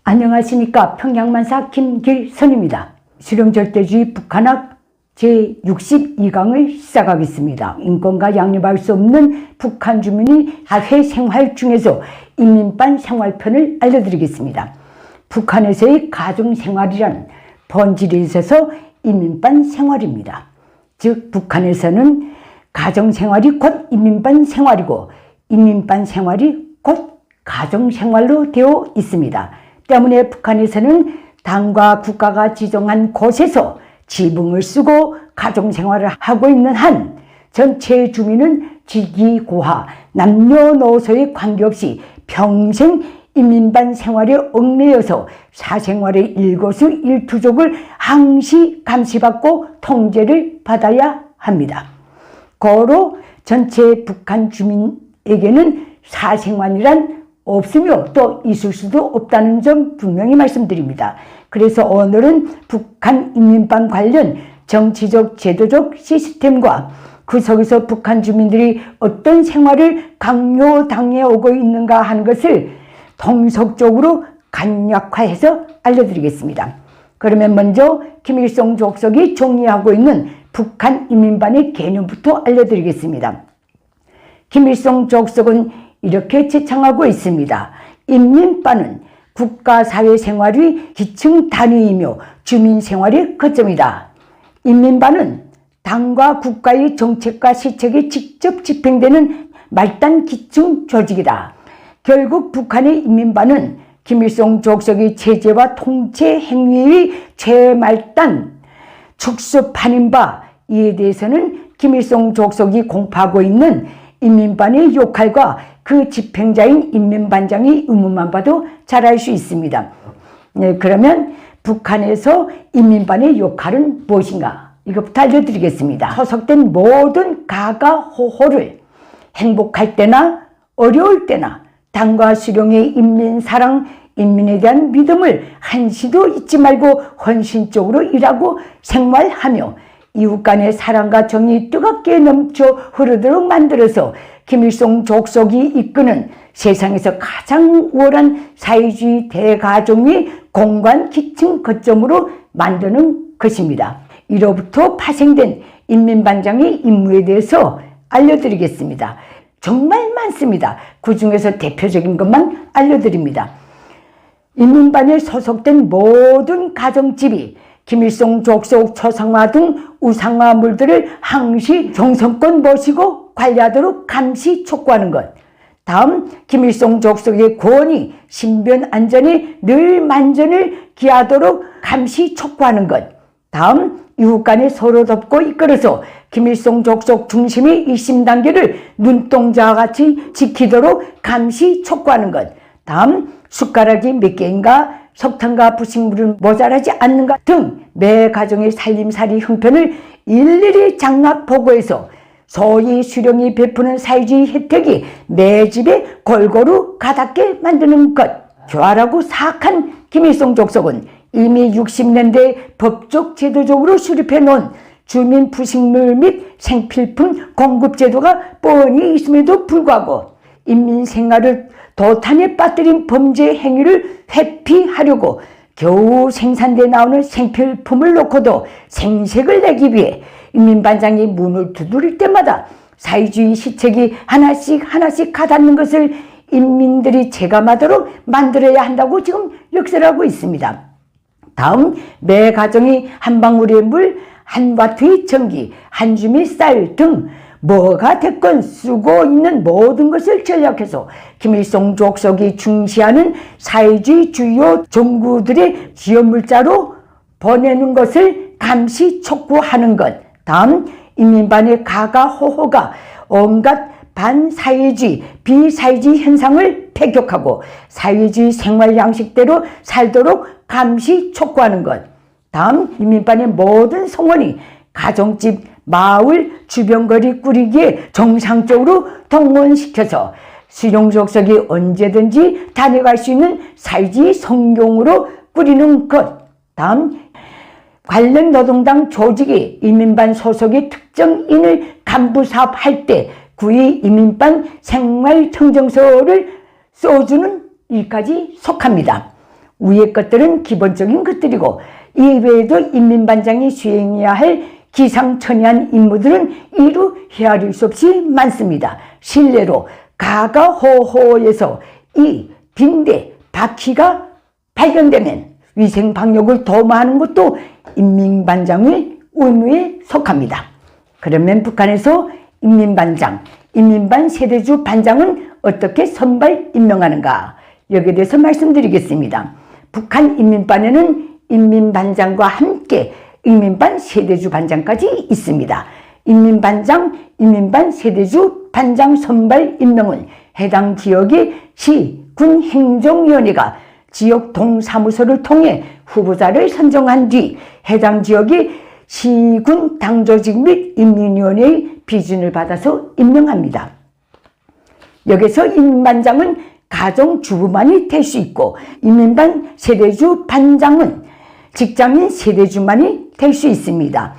안녕하십니까. 평양만사 김길선입니다. 실용절대주의 북한학 제62강을 시작하겠습니다. 인권과 양립할 수 없는 북한 주민의 사회생활 중에서 인민반 생활편을 알려드리겠습니다. 북한에서의 가정생활이란 본질에 있어서 인민반 생활입니다. 즉 북한에서는 가정생활이 곧 인민반 생활이고 인민반 생활이 곧 가정생활로 되어 있습니다. 때문에 북한에서는 당과 국가가 지정한 곳에서 지붕을 쓰고 가정생활을 하고 있는 한 전체 주민은 직위고하, 남녀노소에 관계없이 평생 인민반 생활에 얽매여서 사생활의 일거수일투족을 항시 감시받고 통제를 받아야 합니다. 고로 전체 북한 주민에게는 사생활이란 없으며 또 있을 수도 없다는 점 분명히 말씀드립니다. 그래서 오늘은 북한 인민반 관련 정치적 제도적 시스템과 그 속에서 북한 주민들이 어떤 생활을 강요당해 오고 있는가 하는 것을 통속적으로 간략화해서 알려드리겠습니다. 그러면 먼저 김일성 족속이 정의하고 있는 북한 인민반의 개념부터 알려드리겠습니다. 김일성 족속은 이렇게 제창하고 있습니다. 인민반은 국가사회생활의 기층 단위이며 주민생활의 거점이다. 인민반은 당과 국가의 정책과 시책이 직접 집행되는 말단 기층 조직이다. 결국 북한의 인민반은 김일성 족속의 체제와 통치 행위의 최말단 축소판인 바, 이에 대해서는 김일성 족속이 공포하고 있는 인민반의 역할과 그 집행자인 인민반장의 의무만 봐도 잘 알 수 있습니다. 네, 그러면 북한에서 인민반의 역할은 무엇인가? 이것부터 알려드리겠습니다. 소속된 모든 가가호호를 행복할 때나 어려울 때나 당과 수령의 인민사랑, 인민에 대한 믿음을 한시도 잊지 말고 헌신적으로 일하고 생활하며 이웃 간의 사랑과 정이 뜨겁게 넘쳐 흐르도록 만들어서 김일성 족속이 이끄는 세상에서 가장 우월한 사회주의 대가정의 공간 기층 거점으로 만드는 것입니다. 이로부터 파생된 인민반장의 임무에 대해서 알려드리겠습니다. 정말 많습니다. 그 중에서 대표적인 것만 알려드립니다. 인민반에 소속된 모든 가정집이 김일성 족속 초상화 등 우상화물들을 항시 정성껏 모시고 관리하도록 감시 촉구하는 것. 다음, 김일성 족속의 권위, 신변 안전에 늘 만전을 기하도록 감시 촉구하는 것. 다음, 이웃 간에 서로 돕고 이끌어서 김일성 족속 중심의 일심단계를 눈동자와 같이 지키도록 감시 촉구하는 것. 다음, 숟가락이 몇 개인가, 석탄과 부식물은 모자라지 않는가 등 매 가정의 살림살이 형편을 일일이 장락 보고해서 소위 수령이 베푸는 사회주의 혜택이 매 집에 골고루 가닿게 만드는 것. 교활하고 사악한 김일성 족속은 이미 60년대 법적 제도적으로 수립해 놓은 주민 부식물 및 생필품 공급 제도가 뻔히 있음에도 불구하고 인민 생활을 도탄에 빠뜨린 범죄 행위를 회피하려고 겨우 생산돼 나오는 생필품을 놓고도 생색을 내기 위해 인민반장이 문을 두드릴 때마다 사회주의 시책이 하나씩 가닿는 것을 인민들이 체감하도록 만들어야 한다고 지금 역설하고 있습니다. 다음, 매 가정이 한 방울의 물, 한 와트의 전기, 한 줌의 쌀 등 뭐가 됐건 쓰고 있는 모든 것을 전략해서 김일성 족속이 중시하는 사회주의 주요 정구들의 지원물자로 보내는 것을 감시 촉구하는 것. 다음, 인민반의 가가호호가 온갖 반사회주의, 비사회주의 현상을 폐격하고 사회주의 생활 양식대로 살도록 감시 촉구하는 것. 다음, 인민반의 모든 성원이 가정집, 마을, 주변거리 꾸리기에 정상적으로 동원시켜서 수령족속이 언제든지 다녀갈 수 있는 사회주의 성경으로 꾸리는 것. 다음, 관련 노동당 조직이 인민반 소속의 특정인을 간부 사업할 때 구의 인민반 생활청정서를 써주는 일까지 속합니다. 위의 것들은 기본적인 것들이고 이외에도 인민반장이 수행해야 할 기상천외한 임무들은 이루 헤아릴 수 없이 많습니다. 실례로 가가호호에서 이 빈대 바퀴가 발견되면 위생 방역을 도모하는 것도 인민반장의 의무에 속합니다. 그러면 북한에서 인민반장, 인민반 세대주 반장은 어떻게 선발 임명하는가? 여기에 대해서 말씀드리겠습니다. 북한 인민반에는 인민반장과 함께 인민반 세대주 반장까지 있습니다. 인민반장, 인민반 세대주 반장 선발 임명은 해당 지역의 시, 군 행정위원회가 지역 동사무소를 통해 후보자를 선정한 뒤 해당 지역의 시군 당조직 및 인민위원회의 비준을 받아서 임명합니다. 여기서 인민반장은 가정주부만이 될 수 있고 인민반 세대주 반장은 직장인 세대주만이 될 수 있습니다.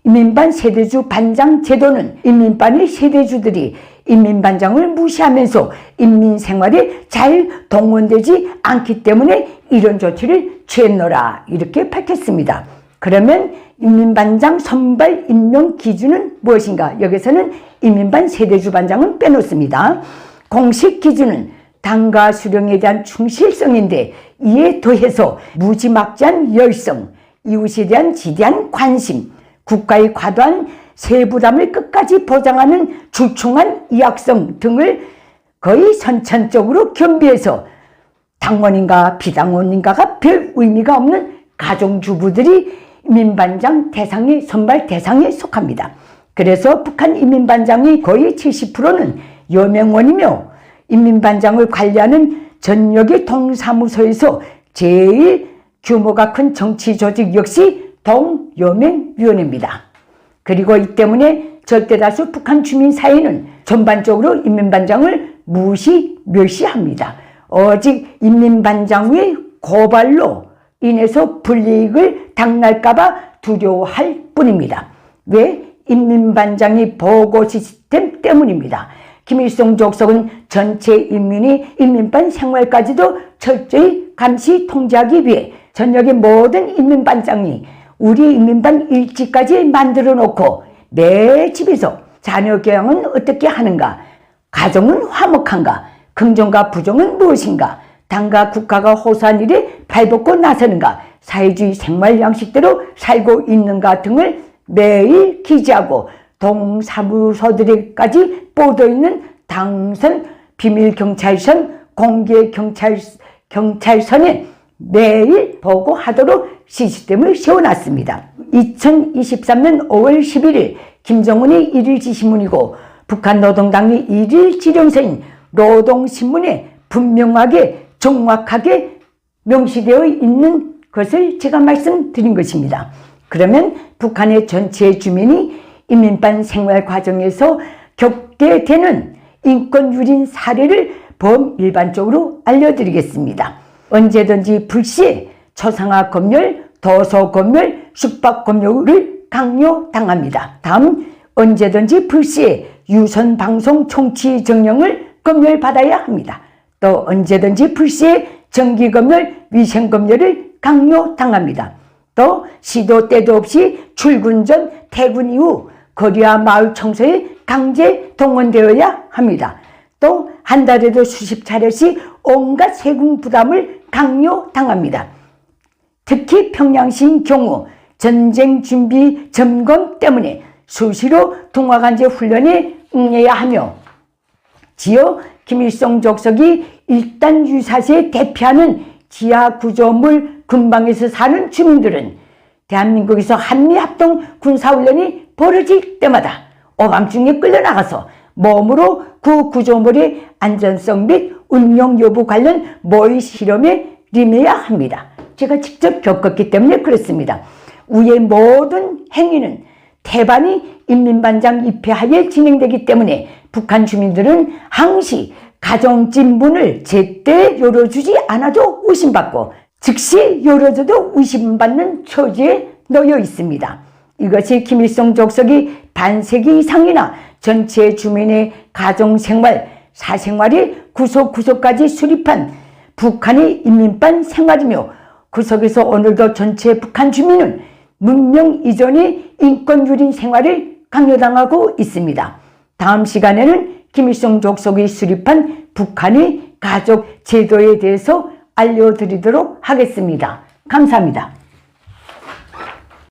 인민반 세대주 반장 제도는 인민반의 세대주들이 인민반장을 무시하면서 인민생활에 잘 동원되지 않기 때문에 이런 조치를 취했노라 이렇게 밝혔습니다. 그러면 인민반장 선발 임명 기준은 무엇인가? 여기서는 인민반 세대주 반장은 빼놓습니다. 공식 기준은 당과 수령에 대한 충실성인데 이에 더해서 무지막지한 열성, 이웃에 대한 지대한 관심, 국가의 과도한 세부담을 끝까지 보장하는 출중한 이학성 등을 거의 선천적으로 겸비해서 당원인가 비당원인가가 별 의미가 없는 가정주부들이 인민반장 대상의 선발 대상에 속합니다. 그래서 북한 인민반장의 거의 70%는 여명원이며 인민반장을 관리하는 전역의 동사무소에서 제일 규모가 큰 정치조직 역시 동여명위원회입니다. 그리고 이 때문에 절대다수 북한 주민사회는 전반적으로 인민반장을 멸시합니다. 오직 인민반장의 고발로 인해서 불이익을 당할까봐 두려워할 뿐입니다. 왜? 인민반장이 보고 시스템 때문입니다. 김일성 족속은 전체 인민이 인민반 생활까지도 철저히 감시 통제하기 위해 전역의 모든 인민반장이 우리 인민반 일지까지 만들어 놓고 매 집에서 자녀 교양은 어떻게 하는가, 가정은 화목한가, 긍정과 부정은 무엇인가, 당과 국가가 호소한 일에 발벗고 나서는가, 사회주의 생활 양식대로 살고 있는가 등을 매일 기재하고 동사무소들에까지 뻗어 있는 당선 비밀경찰선, 공개경찰선에 매일 보고하도록 시스템을 세워놨습니다. 2023년 5월 11일 김정은의 일일지신문이고 북한 노동당의 일일지령서인 노동신문에 분명하게 정확하게 명시되어 있는 것을 제가 말씀드린 것입니다. 그러면 북한의 전체 주민이 인민반 생활 과정에서 겪게 되는 인권유린 사례를 범일반적으로 알려드리겠습니다. 언제든지 불시에 초상화 검열, 도서 검열, 숙박 검열을 강요당합니다. 다음, 언제든지 불시에 유선 방송 총치 정령을 검열받아야 합니다. 또 언제든지 불시에 정기 검열, 위생 검열을 강요당합니다. 또 시도 때도 없이 출근 전, 퇴근 이후 거리와 마을 청소에 강제 동원되어야 합니다. 또 한 달에도 수십 차례씩 온갖 세금 부담을 강요당합니다. 특히 평양시인 경우 전쟁 준비 점검 때문에 수시로 동화관제 훈련에 응해야 하며 지역 김일성 족속이 일단 유사시에 대피하는 지하 구조물 근방에서 사는 주민들은 대한민국에서 한미합동 군사훈련이 벌어질 때마다 오밤중에 끌려나가서 몸으로 그 구조물의 안전성 및 운용 여부 관련 모의 실험에 임해야 합니다. 제가 직접 겪었기 때문에 그렇습니다. 위의 모든 행위는 태반이 인민반장 입회하에 진행되기 때문에 북한 주민들은 항시 가정집문을 제때 열어주지 않아도 의심받고 즉시 열어줘도 의심받는 처지에 놓여 있습니다. 이것이 김일성 족속이 반세기 이상이나 전체 주민의 가정생활, 사생활이 구석구석까지 수립한 북한의 인민반 생활이며 그 속에서 오늘도 전체 북한 주민은 문명 이전의 인권유린 생활을 강요당하고 있습니다. 다음 시간에는 김일성 족속이 수립한 북한의 가족 제도에 대해서 알려드리도록 하겠습니다. 감사합니다.